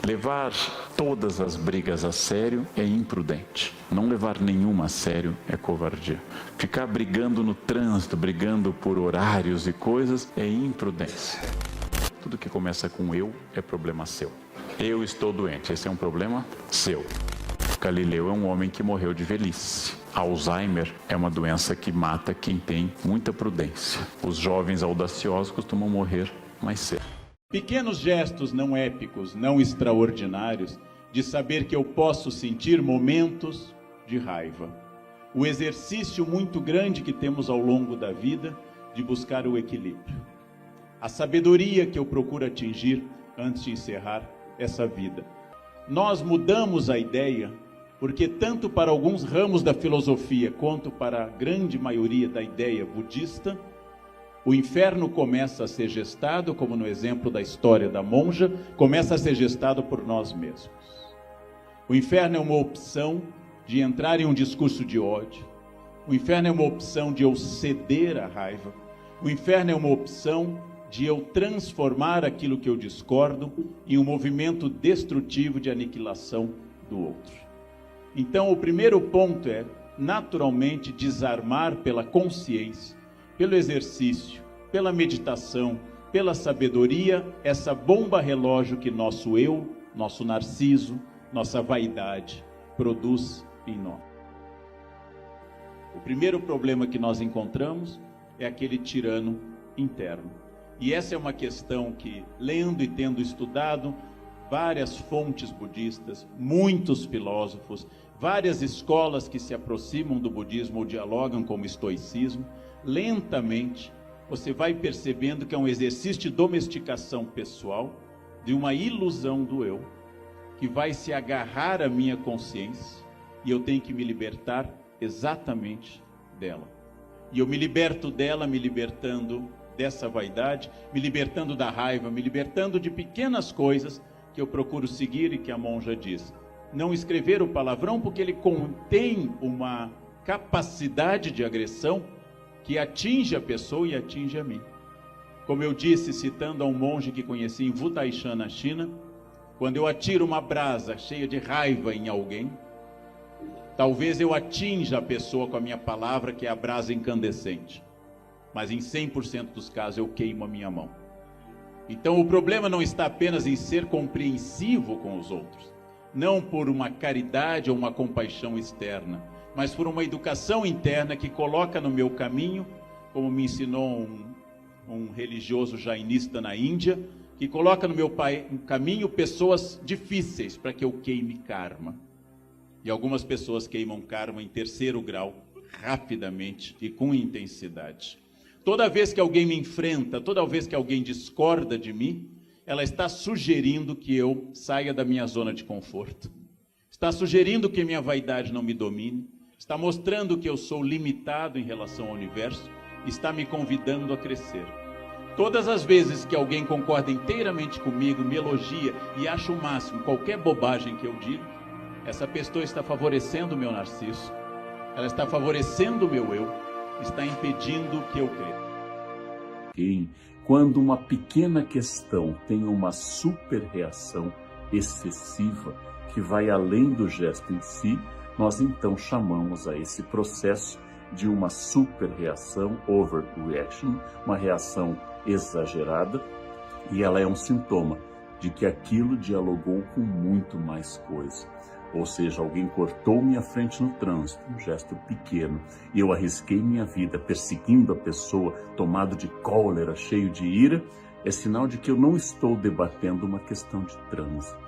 Levar todas as brigas a sério é imprudente. Não levar nenhuma a sério é covardia. Ficar brigando no trânsito, brigando por horários e coisas é imprudência. Tudo que começa com eu é problema seu. Eu estou doente, esse é um problema seu. Galileu é um homem que morreu de velhice. Alzheimer é uma doença que mata quem tem muita prudência. Os jovens audaciosos costumam morrer mais cedo. Pequenos gestos não épicos, não extraordinários, de saber que eu posso sentir momentos de raiva. O exercício muito grande que temos ao longo da vida de buscar o equilíbrio. A sabedoria que eu procuro atingir antes de encerrar essa vida. Nós mudamos a ideia porque tanto para alguns ramos da filosofia quanto para a grande maioria da ideia budista, o inferno começa a ser gestado, como no exemplo da história da monja, começa a ser gestado por nós mesmos. O inferno é uma opção de entrar em um discurso de ódio. O inferno é uma opção de eu ceder à raiva. O inferno é uma opção de eu transformar aquilo que eu discordo em um movimento destrutivo de aniquilação do outro. Então, o primeiro ponto é, naturalmente, desarmar pela consciência, pelo exercício, pela meditação, pela sabedoria, essa bomba relógio que nosso eu, nosso narciso, nossa vaidade produz em nós. O primeiro problema que nós encontramos é aquele tirano interno. E essa é uma questão que, lendo e tendo estudado várias fontes budistas, muitos filósofos, várias escolas que se aproximam do budismo ou dialogam com o estoicismo, lentamente você vai percebendo que é um exercício de domesticação pessoal, de uma ilusão do eu, que vai se agarrar à minha consciência e eu tenho que me libertar exatamente dela. E eu me liberto dela, me libertando dessa vaidade, me libertando da raiva, me libertando de pequenas coisas que eu procuro seguir e que a monja diz. Não escrever o palavrão porque ele contém uma capacidade de agressão que atinge a pessoa e atinge a mim. Como eu disse, citando a um monge que conheci em Wutaishan, na China, quando eu atiro uma brasa cheia de raiva em alguém, talvez eu atinja a pessoa com a minha palavra, que é a brasa incandescente. Mas em 100% dos casos eu queimo a minha mão. Então o problema não está apenas em ser compreensivo com os outros, não por uma caridade ou uma compaixão externa, mas por uma educação interna que coloca no meu caminho, como me ensinou um religioso jainista na Índia, que coloca no meu caminho pessoas difíceis para que eu queime karma. E algumas pessoas queimam karma em 3º grau, rapidamente e com intensidade. Toda vez que alguém me enfrenta, toda vez que alguém discorda de mim, ela está sugerindo que eu saia da minha zona de conforto. Está sugerindo que minha vaidade não me domine. Está mostrando que eu sou limitado em relação ao universo. Está me convidando a crescer. Todas as vezes que alguém concorda inteiramente comigo, me elogia e acha o máximo qualquer bobagem que eu digo, essa pessoa está favorecendo o meu narciso. Ela está favorecendo o meu eu. Está impedindo que eu cresça. Quando uma pequena questão tem uma super-reação excessiva, que vai além do gesto em si, nós então chamamos a esse processo de uma super-reação, overreaction, uma reação exagerada, e ela é um sintoma de que aquilo dialogou com muito mais coisa. Ou seja, alguém cortou minha frente no trânsito, um gesto pequeno, e eu arrisquei minha vida perseguindo a pessoa, tomado de cólera, cheio de ira, é sinal de que eu não estou debatendo uma questão de trânsito.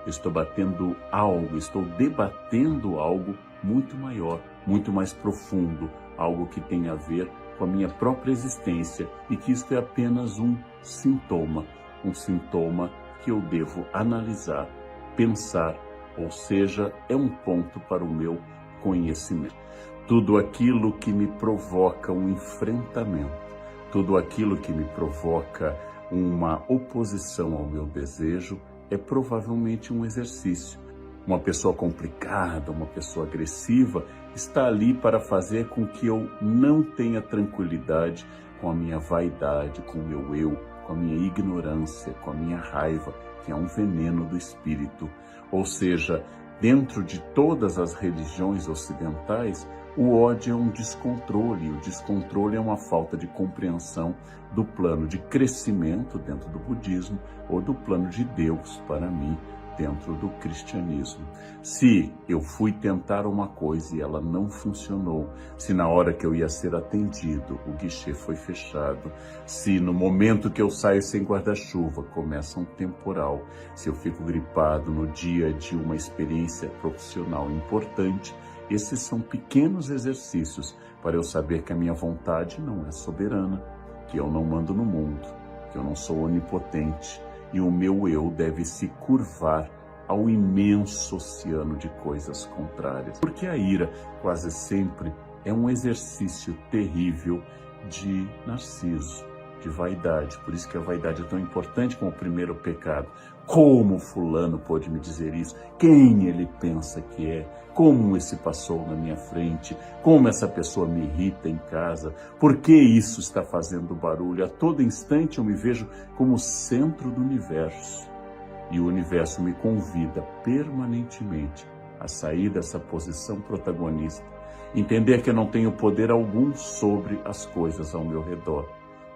Eu estou debatendo algo muito maior, muito mais profundo, algo que tem a ver com a minha própria existência e que isto é apenas um sintoma que eu devo analisar, pensar, ou seja, é um ponto para o meu conhecimento. Tudo aquilo que me provoca um enfrentamento, tudo aquilo que me provoca uma oposição ao meu desejo, é provavelmente um exercício. Uma pessoa complicada, uma pessoa agressiva, está ali para fazer com que eu não tenha tranquilidade com a minha vaidade, com o meu eu, com a minha ignorância, com a minha raiva, que é um veneno do espírito. Ou seja, dentro de todas as religiões ocidentais, o ódio é um descontrole. O descontrole é uma falta de compreensão do plano de crescimento dentro do budismo ou do plano de Deus, para mim, dentro do cristianismo. Se eu fui tentar uma coisa e ela não funcionou, se na hora que eu ia ser atendido o guichê foi fechado, se no momento que eu saio sem guarda-chuva começa um temporal, se eu fico gripado no dia de uma experiência profissional importante, esses são pequenos exercícios para eu saber que a minha vontade não é soberana, que eu não mando no mundo, que eu não sou onipotente, e o meu eu deve se curvar ao imenso oceano de coisas contrárias. Porque a ira quase sempre é um exercício terrível de narciso, de vaidade. Por isso que a vaidade é tão importante como o primeiro pecado. Como fulano pôde me dizer isso? Quem ele pensa que é? Como esse passou na minha frente? Como essa pessoa me irrita em casa? Por que isso está fazendo barulho? A todo instante eu me vejo como centro do universo. E o universo me convida permanentemente a sair dessa posição protagonista, entender que eu não tenho poder algum sobre as coisas ao meu redor.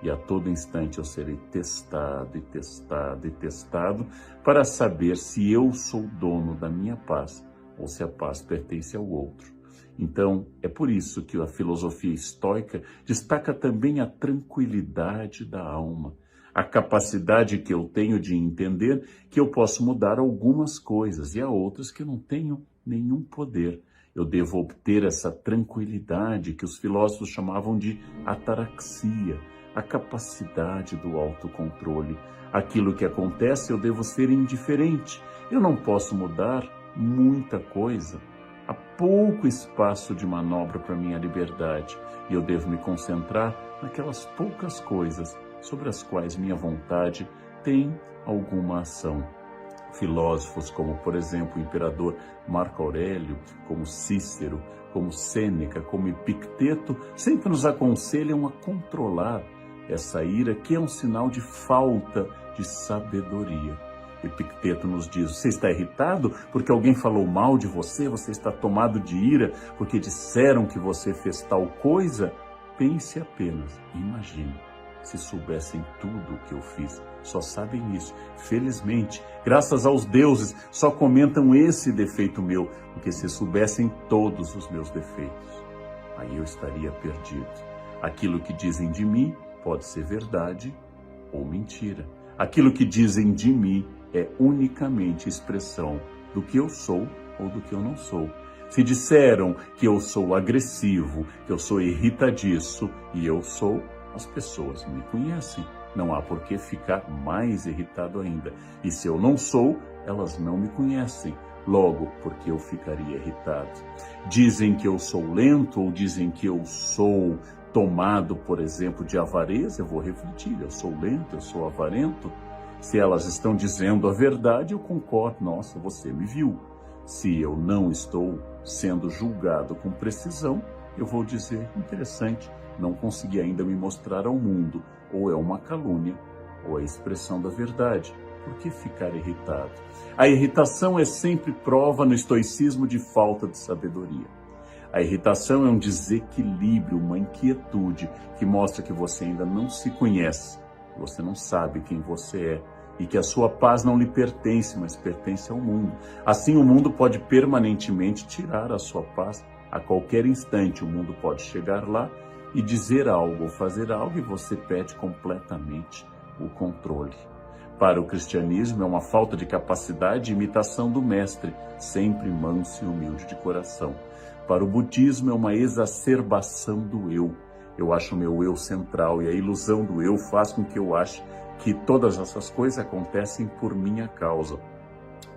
E a todo instante eu serei testado e testado e testado para saber se eu sou dono da minha paz ou se a paz pertence ao outro. Então, é por isso que a filosofia estoica destaca também a tranquilidade da alma, a capacidade que eu tenho de entender que eu posso mudar algumas coisas e há outras que eu não tenho nenhum poder. Eu devo obter essa tranquilidade que os filósofos chamavam de ataraxia, a capacidade do autocontrole. Aquilo que acontece, eu devo ser indiferente. Eu não posso mudar muita coisa. Há pouco espaço de manobra para minha liberdade e eu devo me concentrar naquelas poucas coisas sobre as quais minha vontade tem alguma ação. Filósofos como, por exemplo, o imperador Marco Aurélio, como Cícero, como Sêneca, como Epicteto, sempre nos aconselham a controlar essa ira, que é um sinal de falta de sabedoria. Epicteto nos diz: você está irritado porque alguém falou mal de você? Você está tomado de ira porque disseram que você fez tal coisa? Pense apenas, imagine, se soubessem tudo o que eu fiz. Só sabem isso. Felizmente, graças aos deuses, só comentam esse defeito meu, porque se soubessem todos os meus defeitos, aí eu estaria perdido. Aquilo que dizem de mim pode ser verdade ou mentira. Aquilo que dizem de mim é unicamente expressão do que eu sou ou do que eu não sou. Se disseram que eu sou agressivo, que eu sou irritadiço, e eu sou, as pessoas me conhecem. Não há por que ficar mais irritado ainda. E se eu não sou, elas não me conhecem. Logo, porque eu ficaria irritado. Dizem que eu sou lento ou dizem que eu sou tomado, por exemplo, de avareza, eu vou refletir, eu sou lento, eu sou avarento. Se elas estão dizendo a verdade, eu concordo, nossa, você me viu. Se eu não estou sendo julgado com precisão, eu vou dizer, interessante, não consegui ainda me mostrar ao mundo, ou é uma calúnia, ou é a expressão da verdade. Por que ficar irritado? A irritação é sempre prova no estoicismo de falta de sabedoria. A irritação é um desequilíbrio, uma inquietude que mostra que você ainda não se conhece, que você não sabe quem você é e que a sua paz não lhe pertence, mas pertence ao mundo. Assim, o mundo pode permanentemente tirar a sua paz. A qualquer instante, o mundo pode chegar lá e dizer algo ou fazer algo e você perde completamente o controle. Para o cristianismo, é uma falta de capacidade de imitação do mestre, sempre manso e humilde de coração. Para o budismo, é uma exacerbação do eu. Eu acho o meu eu central e a ilusão do eu faz com que eu ache que todas essas coisas acontecem por minha causa.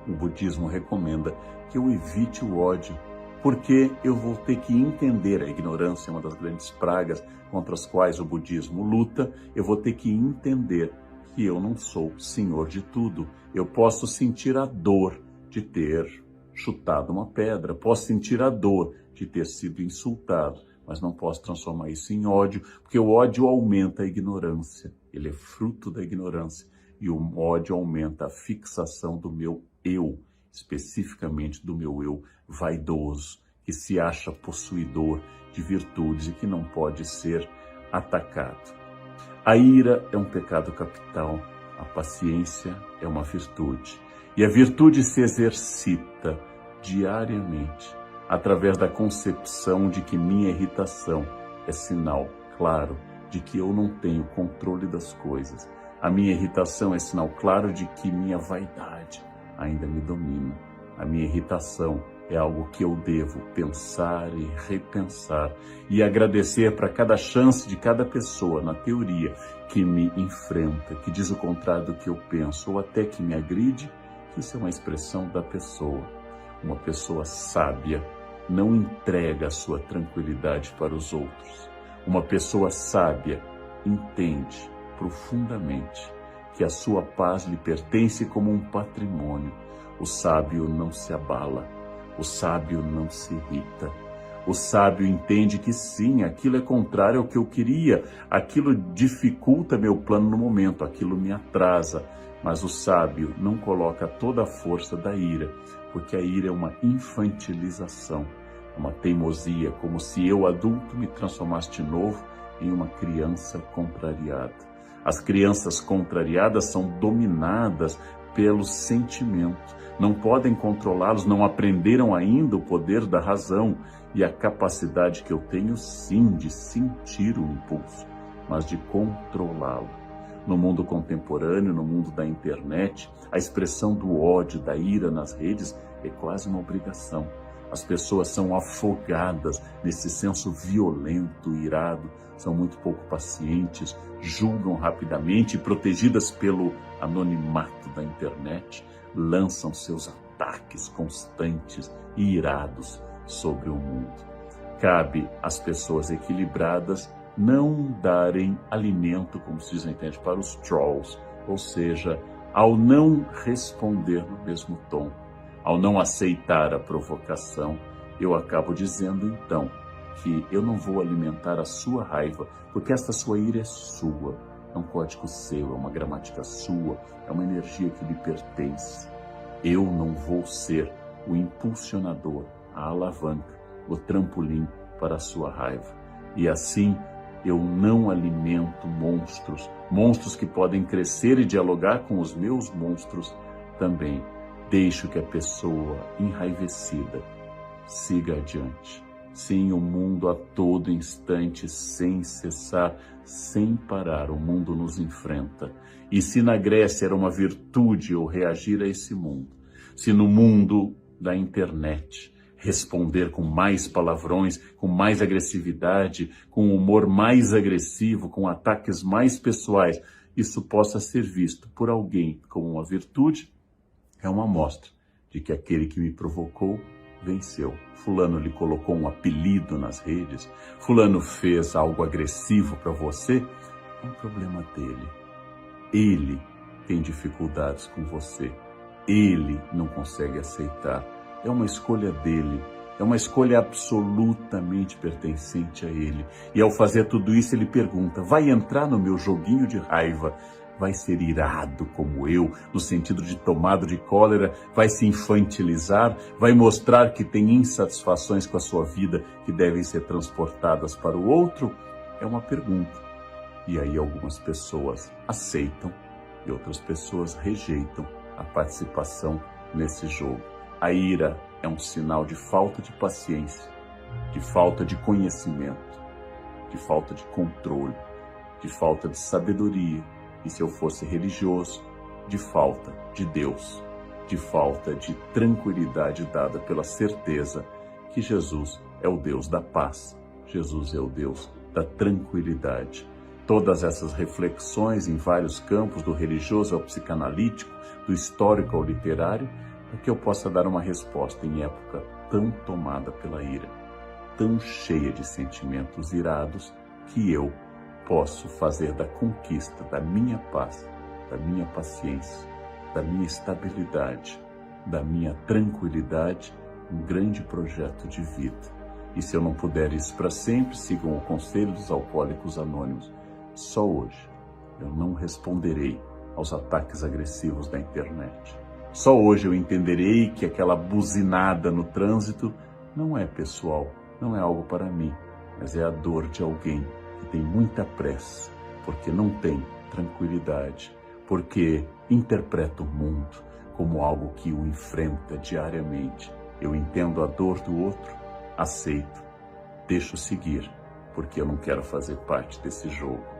O budismo recomenda que eu evite o ódio, porque eu vou ter que entender, a ignorância é uma das grandes pragas contra as quais o budismo luta, eu vou ter que entender que eu não sou senhor de tudo. Eu posso sentir a dor de ter chutado uma pedra, posso sentir a dor de ter sido insultado, mas não posso transformar isso em ódio, porque o ódio aumenta a ignorância, ele é fruto da ignorância. e o ódio aumenta a fixação do meu eu, especificamente do meu eu vaidoso, que se acha possuidor de virtudes e que não pode ser atacado. A ira é um pecado capital, a paciência é uma virtude. E a virtude se exercita diariamente através da concepção de que minha irritação é sinal claro de que eu não tenho controle das coisas. A minha irritação é sinal claro de que minha vaidade ainda me domina. A minha irritação é algo que eu devo pensar e repensar e agradecer para cada chance de cada pessoa, na teoria, que me enfrenta, que diz o contrário do que eu penso, ou até que me agride, que isso é uma expressão da pessoa. Uma pessoa sábia não entrega a sua tranquilidade para os outros. Uma pessoa sábia entende profundamente que a sua paz lhe pertence como um patrimônio. O sábio não se abala, o sábio não se irrita. O sábio entende que sim, aquilo é contrário ao que eu queria, aquilo dificulta meu plano no momento, aquilo me atrasa. Mas o sábio não coloca toda a força da ira, porque a ira é uma infantilização, uma teimosia, como se eu, adulto, me transformasse de novo em uma criança contrariada. As crianças contrariadas são dominadas pelos sentimentos, não podem controlá-los, não aprenderam ainda o poder da razão e a capacidade que eu tenho, sim, de sentir o impulso, mas de controlá-lo. No mundo contemporâneo, no mundo da internet, a expressão do ódio, da ira nas redes é quase uma obrigação. As pessoas são afogadas nesse senso violento, irado, são muito pouco pacientes, julgam rapidamente e, protegidas pelo anonimato da internet, lançam seus ataques constantes e irados sobre o mundo. Cabe às pessoas equilibradas não darem alimento, como se diz na internet, para os trolls, ou seja, ao não responder no mesmo tom, ao não aceitar a provocação, eu acabo dizendo então que eu não vou alimentar a sua raiva, porque esta sua ira é sua, é um código seu, é uma gramática sua, é uma energia que lhe pertence. Eu não vou ser o impulsionador, a alavanca, o trampolim para a sua raiva. E assim, eu não alimento monstros que podem crescer e dialogar com os meus monstros também. Deixo que a pessoa enraivecida siga adiante. Sim, o mundo a todo instante, sem cessar, sem parar, o mundo nos enfrenta. E se na Grécia era uma virtude eu reagir a esse mundo, se no mundo da internet responder com mais palavrões, com mais agressividade, com humor mais agressivo, com ataques mais pessoais, isso possa ser visto por alguém como uma virtude, é uma amostra de que aquele que me provocou venceu. Fulano lhe colocou um apelido nas redes, fulano fez algo agressivo para você, é um problema dele. Ele tem dificuldades com você, ele não consegue aceitar. É uma escolha dele, é uma escolha absolutamente pertencente a ele. E ao fazer tudo isso, ele pergunta, vai entrar no meu joguinho de raiva? Vai ser irado como eu, no sentido de tomado de cólera? Vai se infantilizar? Vai mostrar que tem insatisfações com a sua vida que devem ser transportadas para o outro? É uma pergunta. E aí algumas pessoas aceitam e outras pessoas rejeitam a participação nesse jogo. A ira é um sinal de falta de paciência, de falta de conhecimento, de falta de controle, de falta de sabedoria. E se eu fosse religioso, de falta de Deus, de falta de tranquilidade dada pela certeza que Jesus é o Deus da paz, Jesus é o Deus da tranquilidade. Todas essas reflexões em vários campos, do religioso ao psicanalítico, do histórico ao literário, para que eu possa dar uma resposta em época tão tomada pela ira, tão cheia de sentimentos irados, que eu posso fazer da conquista da minha paz, da minha paciência, da minha estabilidade, da minha tranquilidade, um grande projeto de vida. E se eu não puder isso para sempre, sigam o conselho dos Alcoólicos Anônimos. Só hoje eu não responderei aos ataques agressivos da internet. Só hoje eu entenderei que aquela buzinada no trânsito não é pessoal, não é algo para mim, mas é a dor de alguém que tem muita pressa, porque não tem tranquilidade, porque interpreta o mundo como algo que o enfrenta diariamente. Eu entendo a dor do outro, aceito, deixo seguir, porque eu não quero fazer parte desse jogo.